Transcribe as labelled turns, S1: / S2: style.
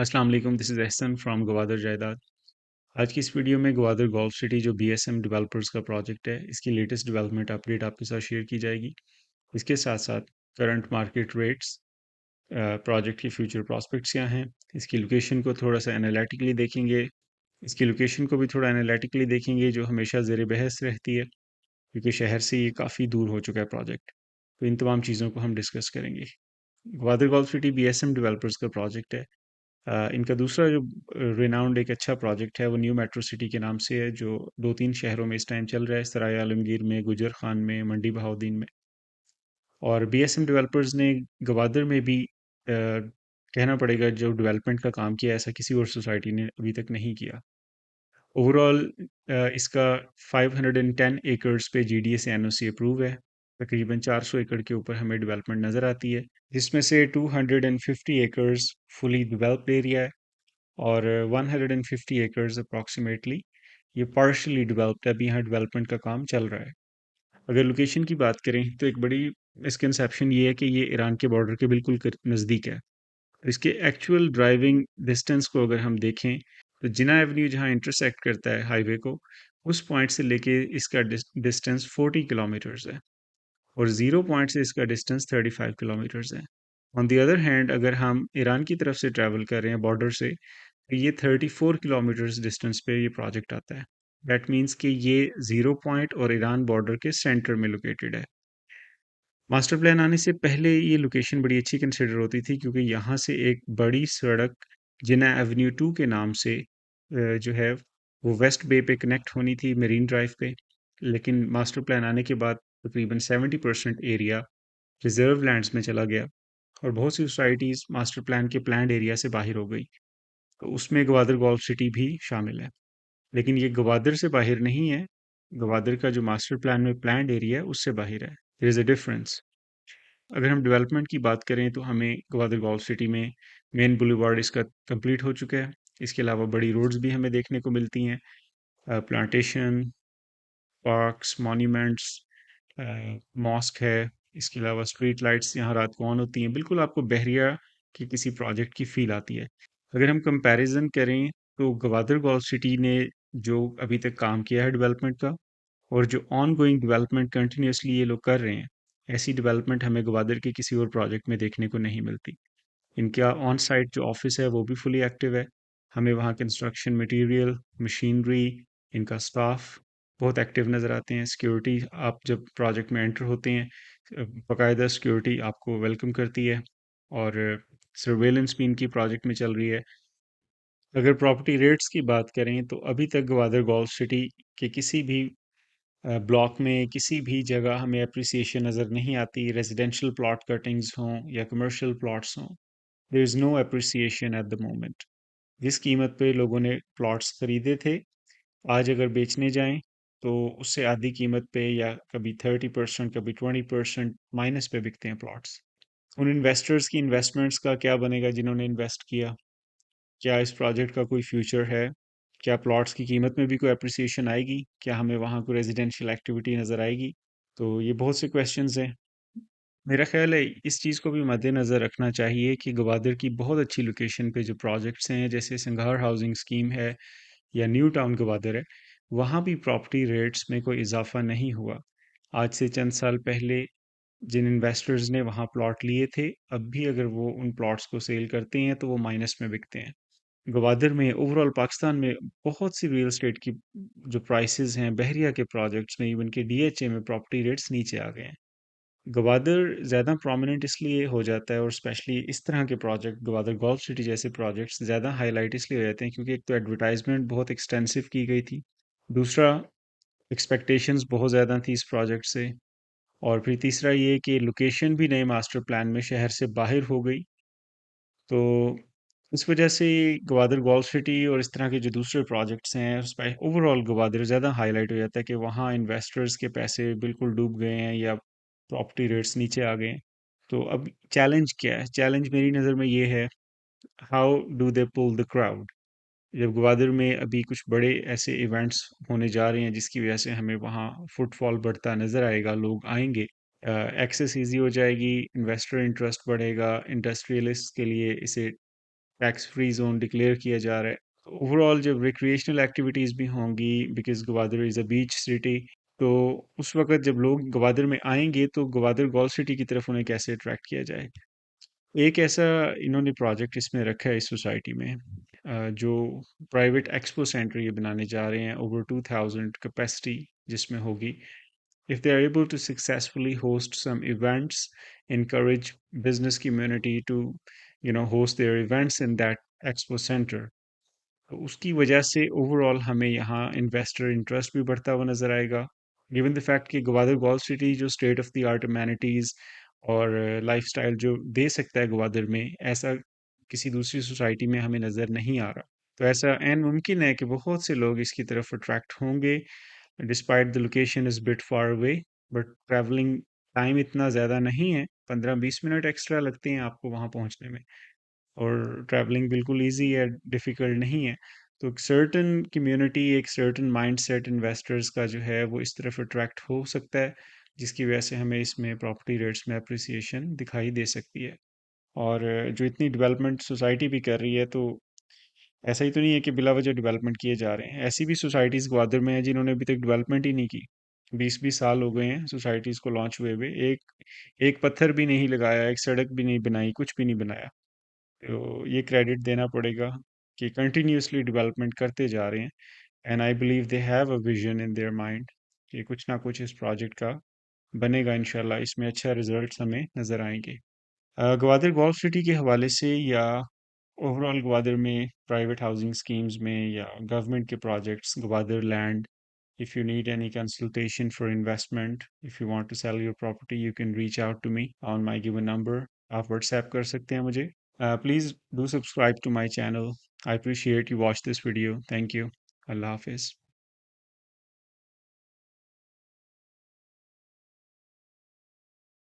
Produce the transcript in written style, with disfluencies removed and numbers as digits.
S1: अस्सलाम वालेकुम, this is Ehsan from Gwadar Jaidad. आज की इस वीडियो में गवादर गोल्फ सिटी जो बीएसएम डेवलपर्स का प्रोजेक्ट है, इसकी लेटेस्ट डेवलपमेंट अपडेट आपके साथ शेयर की जाएगी। इसके साथ साथ करंट मार्केट रेट्स, प्रोजेक्ट की फ्यूचर प्रॉस्पेक्ट्स क्या हैं, इसकी लोकेशन को थोड़ा सा एनालिटिकली देखेंगे। इसकी लोकेशन को भी थोड़ा एनालिटिकली देखेंगे, जो हमेशा ज़ेर बहस रहती है क्योंकि शहर से ये काफ़ी दूर हो चुका है प्रोजेक्ट। तो इन तमाम चीज़ों को हम डिस्कस करेंगे। Gwadar golf city BSM developers का प्रोजेक्ट है। इनका दूसरा जो रिनाउंड एक अच्छा प्रोजेक्ट है वो न्यू मेट्रो सिटी के नाम से है, जो दो तीन शहरों में इस टाइम चल रहा है, सराय आलमगीर में, गुजर खान में, मंडी बहाउद्दीन में। और बीएसएम डेवलपर्स ने गवादर में भी कहना पड़ेगा जो डेवलपमेंट का काम किया ऐसा किसी और सोसाइटी ने अभी तक नहीं किया। ओवरऑल इसका 510 एकड़्स पे जीडीए से एनओसी अप्रूव है। तकरीबन 400 एकड़ के ऊपर हमें डेवलपमेंट नज़र आती है, जिसमें से 250 एकड़्स फुली डेवलप्ड एरिया है और 150 एकर्स अप्रॉक्सीमेटली ये पार्शली डेवलप्ड है। अभी यहाँ डेवलपमेंट का काम चल रहा है। अगर लोकेशन की बात करें तो एक बड़ी मिसकंसेप्शन ये है कि ये ईरान के बॉर्डर के बिल्कुल नज़दीक है। इसके एक्चुअल ड्राइविंग डिस्टेंस को अगर हम देखें तो जिना एवेन्यू जहाँ इंटरसेक्ट करता है हाईवे को, उस पॉइंट से लेके इसका डिस्टेंस 40 किलोमीटर्स है और ज़ीरो पॉइंट से इसका डिस्टेंस 35 किलोमीटर्स है। ऑन द अदर हैंड अगर हम ईरान की तरफ से ट्रैवल कर रहे हैं बॉर्डर से, तो ये 34 किलोमीटर्स डिस्टेंस पे ये प्रोजेक्ट आता है। दैट मीन्स कि ये ज़ीरो पॉइंट और ईरान बॉर्डर के सेंटर में लोकेटेड है। मास्टर प्लान आने से पहले ये लोकेशन बड़ी अच्छी कंसिडर होती थी क्योंकि यहाँ से एक बड़ी सड़क जिना एवेन्यू 2 के नाम से जो है वो वेस्ट बे पे कनेक्ट होनी थी, मरीन ड्राइव पे। लेकिन मास्टर प्लान आने के बाद तकरीबन 70% एरिया रिजर्व लैंड्स में चला गया और बहुत सी सोसाइटीज़ मास्टर प्लान के प्लान्ड एरिया से बाहर हो गई। तो उसमें गवादर गोल्फ सिटी भी शामिल है। लेकिन ये गवादर से बाहर नहीं है। गवादर का जो मास्टर प्लान में प्लान्ड एरिया है उससे बाहर है। There is a difference. अगर हम डेवलपमेंट की बात करें तो हमें ग्वादर गोल्फ सिटी में मेन बुलेवार्ड इसका कंप्लीट हो चुका है। इसके अलावा बड़ी रोड्स भी हमें देखने को मिलती हैं, प्लांटेशन, पार्क्स, मॉन्यूमेंट्स, मॉस्क है। इसके अलावा स्ट्रीट लाइट्स यहाँ रात को ऑन होती हैं, बिल्कुल आपको बहरिया की किसी प्रोजेक्ट की फील आती है। अगर हम कंपैरिजन करें तो ग्वादर गोल्फ सिटी ने जो अभी तक काम किया है डेवलपमेंट का और जो ऑन गोइंग डेवलपमेंट कंटिन्यूसली ये लोग कर रहे हैं, ऐसी डेवलपमेंट हमें ग्वादर के किसी और प्रोजेक्ट में देखने को नहीं मिलती। इनका ऑन साइट जो ऑफिस है वो भी फुली एक्टिव है। हमें वहाँ कंस्ट्रक्शन मटेरियल, मशीनरी, इनका स्टाफ बहुत एक्टिव नज़र आते हैं। सिक्योरिटी, आप जब प्रोजेक्ट में एंटर होते हैं, बाकायदा सिक्योरिटी आपको वेलकम करती है और सर्वेलेंस भी इनकी प्रोजेक्ट में चल रही है। अगर प्रॉपर्टी रेट्स की बात करें तो अभी तक ग्वादर गोल्फ सिटी के किसी भी ब्लॉक में किसी भी जगह हमें अप्रिसिएशन नज़र नहीं आती। रेजिडेंशियल प्लॉट कटिंग्स हों या कमर्शियल प्लॉट्स हों, there is no appreciation at the moment. जिस कीमत पे लोगों ने प्लॉट्स खरीदे थे, आज अगर बेचने जाएं तो उससे आधी कीमत पे या कभी 30%, कभी 20% माइनस पे बिकते हैं प्लॉट्स। उन इन्वेस्टर्स की इन्वेस्टमेंट्स का क्या बनेगा जिन्होंने इन्वेस्ट किया? क्या इस प्रोजेक्ट का कोई फ्यूचर है? क्या प्लॉट्स की कीमत में भी कोई अप्रिसिएशन आएगी? क्या हमें वहाँ कोई रेजिडेंशियल एक्टिविटी नज़र आएगी? तो ये बहुत से क्वेश्चंस हैं। मेरा ख्याल है इस चीज़ को भी मद्देनज़र रखना चाहिए कि गवादर की बहुत अच्छी लोकेशन पे जो प्रोजेक्ट्स हैं, जैसे संघार हाउसिंग स्कीम है या न्यू टाउन गवादर है, वहाँ भी प्रॉपर्टी रेट्स में कोई इजाफा नहीं हुआ। आज से चंद साल पहले जिन इन्वेस्टर्स ने वहाँ प्लॉट लिए थे, अब भी अगर वो उन प्लॉट्स को सेल करते हैं तो वो माइनस में बिकते हैं। गवादर में, ओवरऑल पाकिस्तान में बहुत सी रियल एस्टेट की जो प्राइसेस हैं, बहरिया के प्रोजेक्ट्स में, इवन के डीएचए में प्रॉपर्टी रेट्स नीचे आ गए हैं। गवादर ज़्यादा प्रोमिनेंट इसलिए हो जाता है और स्पेशली इस तरह के प्रोजेक्ट, गवादर गोल्फ सिटी जैसे प्रोजेक्ट्स ज़्यादा हाईलाइट इसलिए हो जाते हैं क्योंकि एक तो एडवर्टाइजमेंट बहुत एक्सटेंसिव की गई थी, दूसरा एक्सपेक्टेशंस बहुत ज़्यादा थी इस प्रोजेक्ट से, और फिर तीसरा ये कि लोकेशन भी नए मास्टर प्लान में शहर से बाहर हो गई। तो इस वजह से गवादर गोल्फ सिटी और इस तरह के जो दूसरे प्रोजेक्ट्स हैं उस पर ओवरऑल गवादर ज़्यादा हाईलाइट हो जाता है कि वहाँ इन्वेस्टर्स के पैसे बिल्कुल डूब गए हैं या प्रॉपर्टी रेट्स नीचे आ गए हैं। तो अब चैलेंज क्या है? चैलेंज मेरी नज़र में ये है, how do they pull the crowd. जब ग्वादर में अभी कुछ बड़े ऐसे इवेंट्स होने जा रहे हैं जिसकी वजह से हमें वहाँ फुटफॉल बढ़ता नज़र आएगा, लोग आएंगे, एक्सेस ईजी हो जाएगी, इन्वेस्टर इंटरेस्ट बढ़ेगा, इंडस्ट्रियलिस्ट के लिए इसे टैक्स फ्री जोन डिक्लेयर किया जा रहा है। ओवरऑल जब रिक्रिएशनल एक्टिविटीज़ भी होंगी, because Gwadar is a beach city, तो उस वक़्त जब लोग गवादर में आएँगे तो गवादर गोल्फ सिटी की तरफ उन्हें कैसे अट्रैक्ट किया जाए। एक ऐसा इन्होंने प्रोजेक्ट इसमें रखा है इस सोसाइटी में, जो प्राइवेट एक्सपो सेंटर ये बनाने जा रहे हैं, ओवर 2000 कैपेसिटी जिसमें होगी। If they are able to successfully host some events, encourage business community to, host their events in that expo center, तो उसकी वजह से ओवरऑल हमें यहाँ इन्वेस्टर इंटरेस्ट भी बढ़ता हुआ नजर आएगा। गिवन द फैक्ट कि ग्वादर गोल्फ सिटी जो state of the art amenities और लाइफस्टाइल जो दे सकता है ग्वादर में, ऐसा किसी दूसरी सोसाइटी में हमें नज़र नहीं आ रहा। तो ऐसा एन मुमकिन है कि बहुत से लोग इसकी तरफ अट्रैक्ट होंगे, despite the location is bit far away, but travelling time इतना ज़्यादा नहीं है, 15-20 मिनट एक्स्ट्रा लगते हैं आपको वहाँ पहुँचने में, और ट्रैवलिंग बिल्कुल ईजी है, डिफ़िकल्ट नहीं है। तो एक सर्टेन कम्युनिटी, एक सर्टेन माइंडसेट इन्वेस्टर्स का जो है वो इस तरफ अट्रैक्ट हो सकता है, जिसकी वजह से हमें इसमें प्रॉपर्टी रेट्स में अप्रिसिएशन दिखाई दे सकती है। और जो इतनी डेवलपमेंट सोसाइटी भी कर रही है, तो ऐसा ही तो नहीं है कि बिला वजह डेवलपमेंट किए जा रहे हैं। ऐसी भी सोसाइटीज़ ग्वादर में है जिन्होंने अभी तक डेवलपमेंट ही नहीं की। 20-20 साल हो गए हैं सोसाइटीज़ को लॉन्च हुए हुए, एक एक पत्थर भी नहीं लगाया, एक सड़क भी नहीं बनाई, कुछ भी नहीं बनाया। तो ये क्रेडिट देना पड़ेगा कि कंटिन्यूअसली डेवलपमेंट करते जा रहे हैं, and I believe they have a vision in their mind कि कुछ ना कुछ इस प्रोजेक्ट का बनेगा इंशाल्लाह, इसमें अच्छा रिजल्ट्स हमें नज़र आएंगे। ग्वादर गोल्फ सिटी के हवाले से, या ओवरऑल ग्वादर में प्राइवेट हाउसिंग स्कीम्स में, या गवर्नमेंट के projects, Gwadar land, if you need any consultation for investment, if you want to sell your property, you can reach out to me on my given number. आप WhatsApp कर सकते हैं मुझे। Please do subscribe to my channel. I appreciate you watch this video. Thank you. Allah Hafiz.